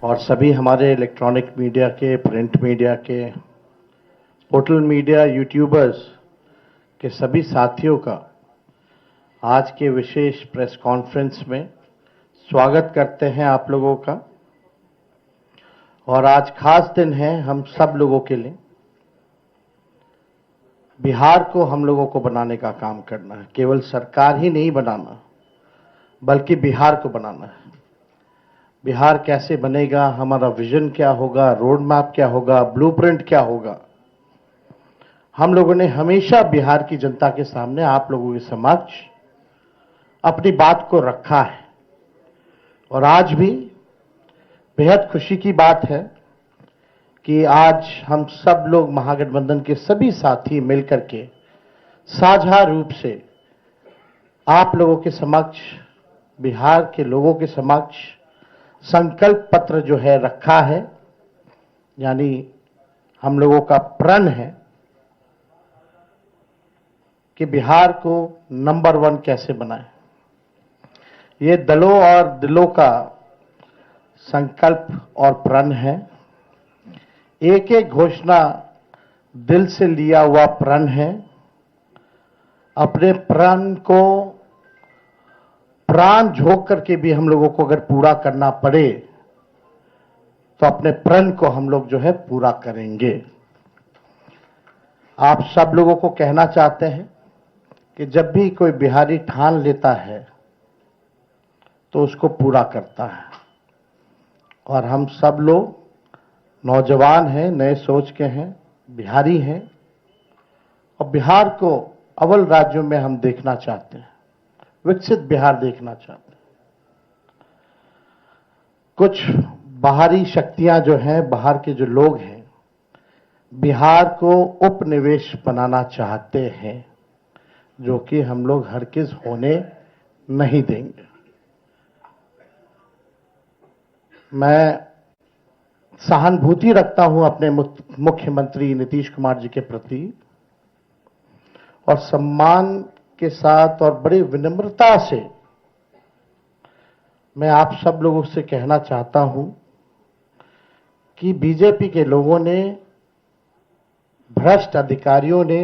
और सभी हमारे इलेक्ट्रॉनिक मीडिया के, प्रिंट मीडिया के, पोर्टल मीडिया, यूट्यूबर्स के सभी साथियों का आज के विशेष प्रेस कॉन्फ्रेंस में स्वागत करते हैं आप लोगों का। और आज खास दिन है हम सब लोगों के लिए। बिहार को हम लोगों को बनाने का काम करना है, केवल सरकार ही नहीं बनाना बल्कि बिहार को बनाना है। बिहार कैसे बनेगा, हमारा विजन क्या होगा, रोड मैप क्या होगा, ब्लूप्रिंट क्या होगा, हम लोगों ने हमेशा बिहार की जनता के सामने, आप लोगों के समक्ष अपनी बात को रखा है। और आज भी बेहद खुशी की बात है कि आज हम सब लोग महागठबंधन के सभी साथी मिलकर के साझा रूप से आप लोगों के समक्ष, बिहार के लोगों के समक्ष संकल्प पत्र जो है रखा है। यानी हम लोगों का प्रण है कि बिहार को नंबर 1 कैसे बनाएं। ये दलों और दिलों का संकल्प और प्रण है। एक एक घोषणा दिल से लिया हुआ प्रण है। अपने प्रण को प्राण झोंक करके भी हम लोगों को अगर पूरा करना पड़े तो अपने प्रण को हम लोग जो है पूरा करेंगे। आप सब लोगों को कहना चाहते हैं कि जब भी कोई बिहारी ठान लेता है तो उसको पूरा करता है। और हम सब लोग नौजवान हैं, नए सोच के हैं, बिहारी हैं और बिहार को अव्वल राज्यों में हम देखना चाहते हैं, विकसित बिहार देखना चाहते हैं। कुछ बाहरी शक्तियां जो हैं, बाहर के जो लोग हैं, बिहार को उपनिवेश बनाना चाहते हैं, जो कि हम लोग हरगिज होने नहीं देंगे। मैं सहानुभूति रखता हूं अपने मुख्यमंत्री नीतीश कुमार जी के प्रति और सम्मान के साथ और बड़ी विनम्रता से मैं आप सब लोगों से कहना चाहता हूं कि बीजेपी के लोगों ने, भ्रष्ट अधिकारियों ने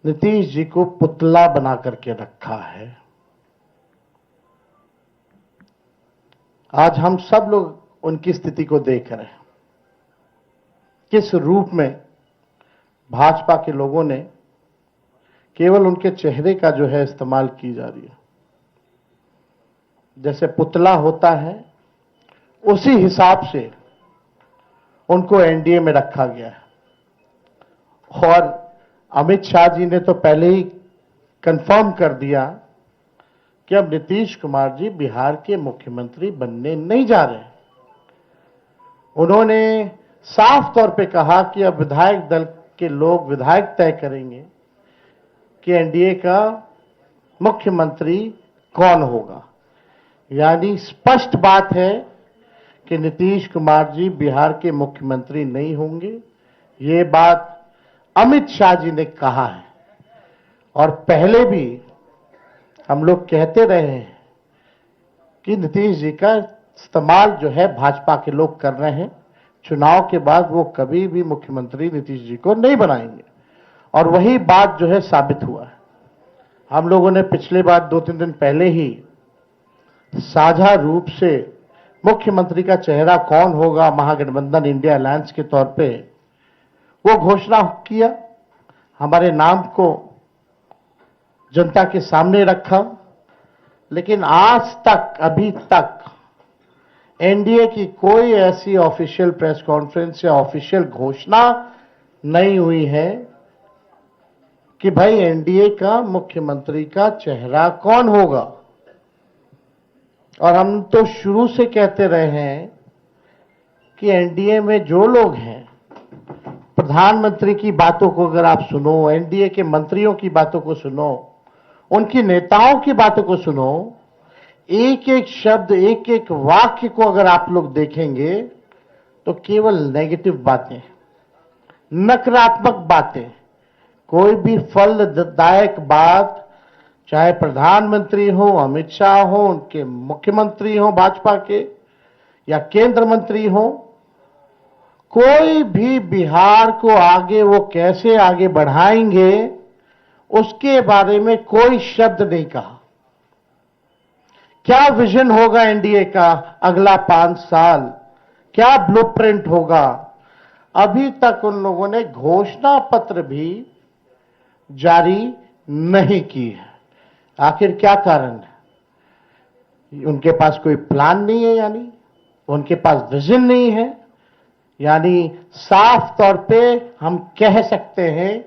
नीतीश जी को पुतला बना करके रखा है। आज हम सब लोग उनकी स्थिति को देख रहे हैं, किस रूप में भाजपा के लोगों ने केवल उनके चेहरे का जो है इस्तेमाल की जा रही है। जैसे पुतला होता है उसी हिसाब से उनको एनडीए में रखा गया है। और अमित शाह जी ने तो पहले ही कंफर्म कर दिया कि अब नीतीश कुमार जी बिहार के मुख्यमंत्री बनने नहीं जा रहे। उन्होंने साफ तौर पे कहा कि अब विधायक दल के लोग विधायक तय करेंगे कि एनडीए का मुख्यमंत्री कौन होगा। यानी स्पष्ट बात है कि नीतीश कुमार जी बिहार के मुख्यमंत्री नहीं होंगे। ये बात अमित शाह जी ने कहा है और पहले भी हम लोग कहते रहे हैं कि नीतीश जी का इस्तेमाल जो है भाजपा के लोग कर रहे हैं। चुनाव के बाद वो कभी भी मुख्यमंत्री नीतीश जी को नहीं बनाएंगे और वही बात जो है साबित हुआ है। हम लोगों ने पिछले बार 2-3 दिन पहले ही साझा रूप से मुख्यमंत्री का चेहरा कौन होगा महागठबंधन इंडिया अलायंस के तौर पे वो घोषणा किया, हमारे नाम को जनता के सामने रखा। लेकिन आज तक, अभी तक एनडीए की कोई ऐसी ऑफिशियल प्रेस कॉन्फ्रेंस या ऑफिशियल घोषणा नहीं हुई है कि भाई एनडीए का मुख्यमंत्री का चेहरा कौन होगा। और हम तो शुरू से कहते रहे हैं कि एनडीए में जो लोग हैं, प्रधानमंत्री की बातों को अगर आप सुनो, एनडीए के मंत्रियों की बातों को सुनो, उनकी नेताओं की बातों को सुनो, एक एक शब्द, एक एक वाक्य को अगर आप लोग देखेंगे तो केवल नेगेटिव बातें, नकारात्मक बातें, कोई भी फलदायक बात, चाहे प्रधानमंत्री हो, अमित शाह हो, उनके मुख्यमंत्री हो भाजपा के, या केंद्र मंत्री हो, कोई भी बिहार को आगे वो कैसे आगे बढ़ाएंगे उसके बारे में कोई शब्द नहीं कहा। क्या विजन होगा एनडीए का अगला 5 साल, क्या ब्लूप्रिंट होगा, अभी तक उन लोगों ने घोषणा पत्र भी जारी नहीं की है। आखिर क्या कारण है? उनके पास कोई प्लान नहीं है, यानी उनके पास विजन नहीं है, यानी साफ तौर पे हम कह सकते हैं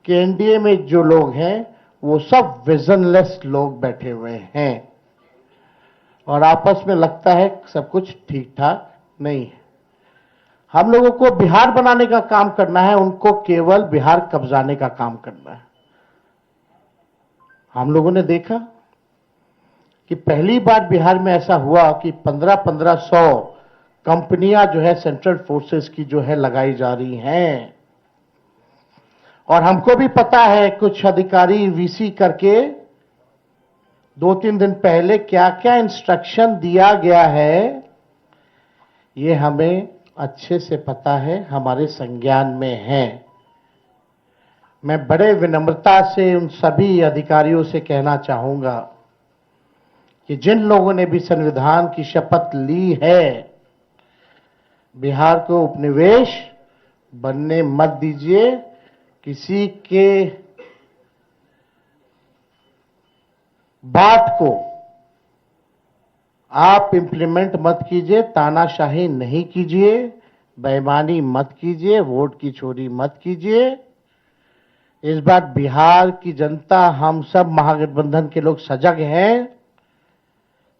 कि एनडीए में जो लोग हैं वो सब विजनलेस लोग बैठे हुए हैं और आपस में लगता है सब कुछ ठीक ठाक नहीं है। हम लोगों को बिहार बनाने का काम करना है, उनको केवल बिहार कब्जाने का काम करना है। हम लोगों ने देखा कि पहली बार बिहार में ऐसा हुआ कि 1500 कंपनियां जो है सेंट्रल फोर्सेस की जो है लगाई जा रही हैं। और हमको भी पता है कुछ अधिकारी वीसी करके 2-3 दिन पहले क्या क्या इंस्ट्रक्शन दिया गया है, ये हमें अच्छे से पता है, हमारे संज्ञान में है। मैं बड़े विनम्रता से उन सभी अधिकारियों से कहना चाहूंगा कि जिन लोगों ने भी संविधान की शपथ ली है, बिहार को उपनिवेश बनने मत दीजिए, किसी के बात को आप इंप्लीमेंट मत कीजिए, तानाशाही नहीं कीजिए, बेईमानी मत कीजिए, वोट की चोरी मत कीजिए। इस बार बिहार की जनता, हम सब महागठबंधन के लोग सजग हैं।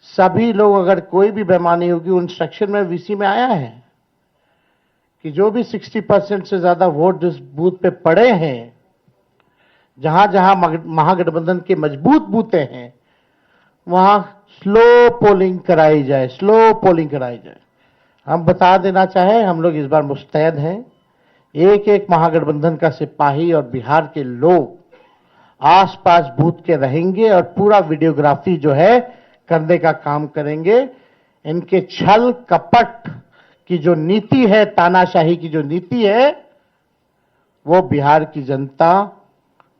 सभी लोग, अगर कोई भी बेईमानी होगी, उन इंस्ट्रक्शन में वीसी में आया है कि जो भी 60% से ज्यादा वोट जिस बूथ पे पड़े हैं, जहां जहां महागठबंधन के मजबूत बूथे हैं, वहां स्लो पोलिंग कराई जाए, स्लो पोलिंग कराई जाए। हम बता देना चाहें, हम लोग इस बार मुस्तैद हैं। एक एक महागठबंधन का सिपाही और बिहार के लोग आसपास बूथ के रहेंगे और पूरा वीडियोग्राफी जो है करने का काम करेंगे। इनके छल कपट की जो नीति है, तानाशाही की जो नीति है, वो बिहार की जनता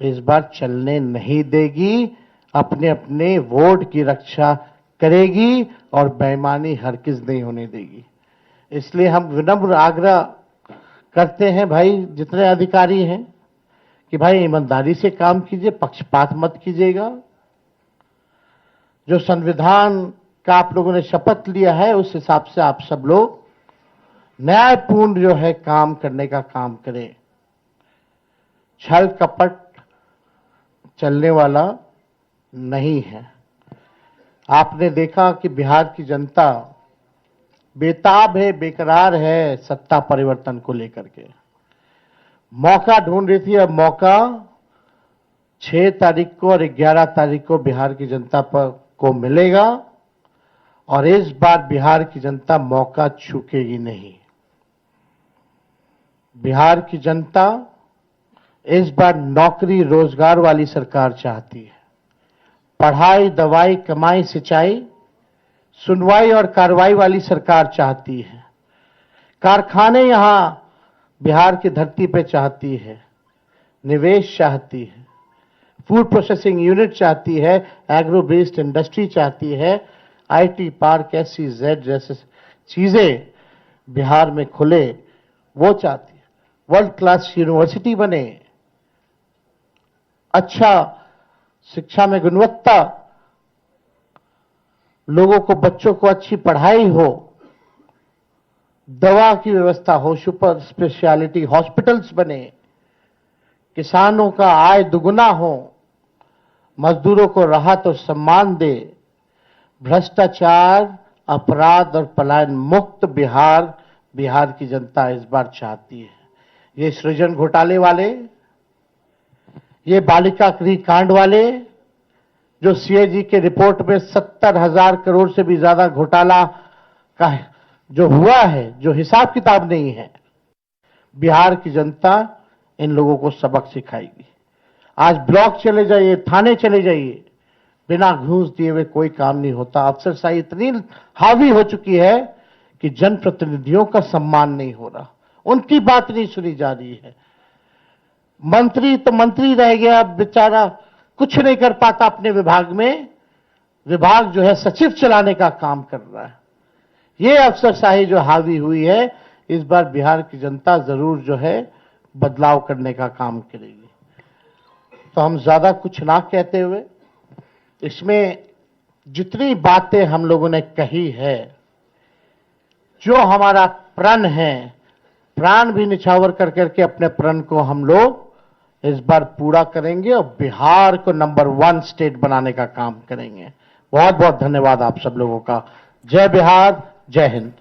इस बार चलने नहीं देगी, अपने अपने वोट की रक्षा करेगी और बेईमानी हरगिज नहीं होने देगी। इसलिए हम विनम्र आग्रह करते हैं भाई, जितने अधिकारी हैं, कि भाई ईमानदारी से काम कीजिए, पक्षपात मत कीजिएगा। जो संविधान का आप लोगों ने शपथ लिया है, उस हिसाब से आप सब लोग न्यायपूर्ण जो है काम करने का काम करें। छल कपट चलने वाला नहीं है। आपने देखा कि बिहार की जनता बेताब है, बेकरार है सत्ता परिवर्तन को लेकर के, मौका ढूंढ रही थी। अब मौका 6 तारीख को और 11 तारीख को बिहार की जनता को मिलेगा और इस बार बिहार की जनता मौका चूकेगी नहीं। बिहार की जनता इस बार नौकरी रोजगार वाली सरकार चाहती है। पढ़ाई, दवाई, कमाई, सिंचाई, सुनवाई और कार्रवाई वाली सरकार चाहती है। कारखाने यहां बिहार की धरती पे चाहती है, निवेश चाहती है, फूड प्रोसेसिंग यूनिट चाहती है, एग्रो बेस्ड इंडस्ट्री चाहती है, आईटी पार्क, SEZ जैसे चीजें बिहार में खुले, वो चाहती है। वर्ल्ड क्लास यूनिवर्सिटी बने, अच्छा शिक्षा में गुणवत्ता, लोगों को, बच्चों को अच्छी पढ़ाई हो, दवा की व्यवस्था हो, सुपर स्पेशलिटी हॉस्पिटल्स बने, किसानों का आय दुगुना हो, मजदूरों को राहत और सम्मान दे, भ्रष्टाचार, अपराध और पलायन मुक्त बिहार की जनता इस बार चाहती है। ये सृजन घोटाले वाले, ये बालिका गृह कांड वाले, जो CAG के रिपोर्ट में 70,000 करोड़ से भी ज्यादा घोटाला का जो हुआ है, जो हिसाब किताब नहीं है, बिहार की जनता इन लोगों को सबक सिखाएगी। आज ब्लॉक चले जाइए, थाने चले जाइए, बिना घूस दिए हुए कोई काम नहीं होता। अफसरशाही इतनी हावी हो चुकी है कि जनप्रतिनिधियों का सम्मान नहीं हो रहा, उनकी बात नहीं सुनी जा रही है। मंत्री तो मंत्री रह गया, बेचारा कुछ नहीं कर पाता अपने विभाग में, विभाग जो है सचिव चलाने का काम कर रहा है। ये अफसरशाही जो हावी हुई है, इस बार बिहार की जनता जरूर जो है बदलाव करने का काम करेगी। तो हम ज्यादा कुछ ना कहते हुए, इसमें जितनी बातें हम लोगों ने कही है, जो हमारा प्रण है, प्राण भी निछावर कर करके अपने प्रण को हम लोग इस बार पूरा करेंगे और बिहार को नंबर 1 स्टेट बनाने का काम करेंगे। बहुत बहुत धन्यवाद आप सब लोगों का। जय बिहार, जय हिंद।